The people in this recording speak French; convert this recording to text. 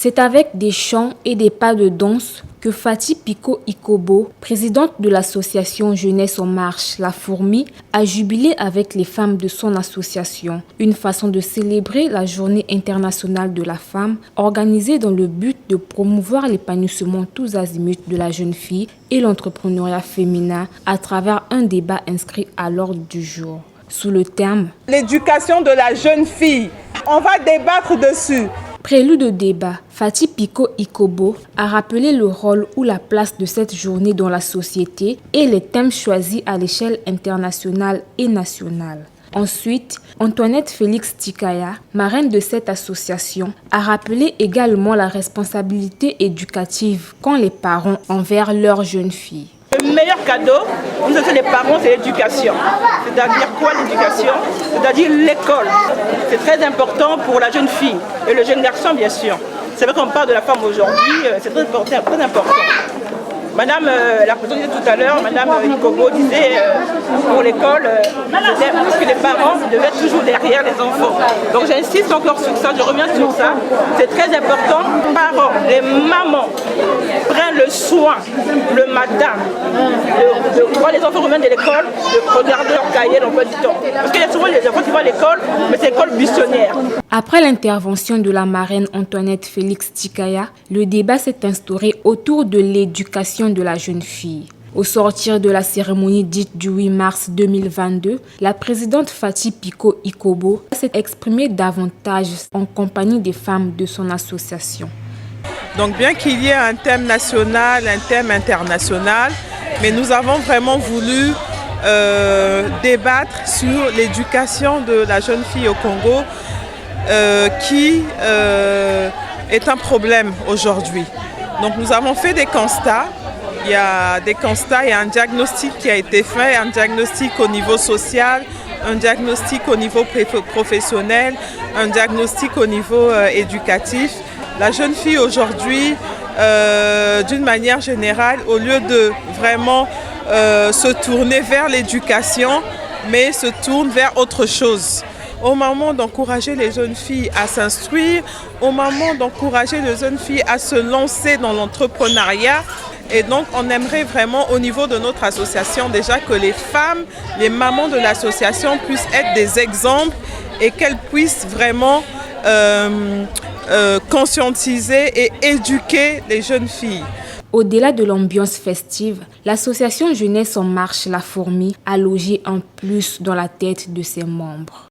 C'est avec des chants et des pas de danse que Fati Piko Ikobo, présidente de l'association Jeunesse en Marche, La Fourmi, a jubilé avec les femmes de son association. Une façon de célébrer la Journée internationale de la femme, organisée dans le but de promouvoir l'épanouissement tous azimuts de la jeune fille et l'entrepreneuriat féminin à travers un débat inscrit à l'ordre du jour. Sous le terme « L'éducation de la jeune fille ». On va débattre dessus. Prélude de débat, Fati Piko Ikobo a rappelé le rôle ou la place de cette journée dans la société et les thèmes choisis à l'échelle internationale et nationale. Ensuite, Antoinette Félix Tikaya, marraine de cette association, a rappelé également la responsabilité éducative qu'ont les parents envers leurs jeunes filles. Le meilleur cadeau, nous avons les parents, c'est l'éducation. C'est-à-dire quoi l'éducation? C'est-à-dire l'école. C'est très important pour la jeune fille et le jeune garçon, bien sûr. C'est vrai qu'on parle de la femme aujourd'hui, c'est très important. Madame la présidente tout à l'heure, Madame Ikobo disait pour l'école, que les parents devaient être toujours derrière les enfants. Donc j'insiste encore sur ça, je reviens sur ça. C'est très important. Les parents, les mamans prennent le soin le matin quand les enfants reviennent de l'école, de regarder leur cahier, l'emploi du temps. Parce qu'il y a souvent les enfants qui vont à l'école, mais c'est l'école buissonnière. Après l'intervention de la marraine Antoinette Félix Tikaya, le débat s'est instauré autour de l'éducation de la jeune fille. Au sortir de la cérémonie dite du 8 mars 2022, la présidente Fati Piko Ikobo s'est exprimée davantage en compagnie des femmes de son association. Donc bien qu'il y ait un thème national, un thème international, mais nous avons vraiment voulu débattre sur l'éducation de la jeune fille au Congo qui est un problème aujourd'hui. Donc nous avons fait des constats. Il y a un diagnostic qui a été fait, un diagnostic au niveau social, un diagnostic au niveau professionnel, un diagnostic au niveau éducatif. La jeune fille aujourd'hui, d'une manière générale, au lieu de vraiment se tourner vers l'éducation, mais se tourne vers autre chose. Au moment d'encourager les jeunes filles à s'instruire, au moment d'encourager les jeunes filles à se lancer dans l'entrepreneuriat. Et donc, on aimerait vraiment, au niveau de notre association, déjà que les femmes, les mamans de l'association puissent être des exemples et qu'elles puissent vraiment conscientiser et éduquer les jeunes filles. Au-delà de l'ambiance festive, l'association Jeunesse en Marche, La Fourmi, a logé un plus dans la tête de ses membres.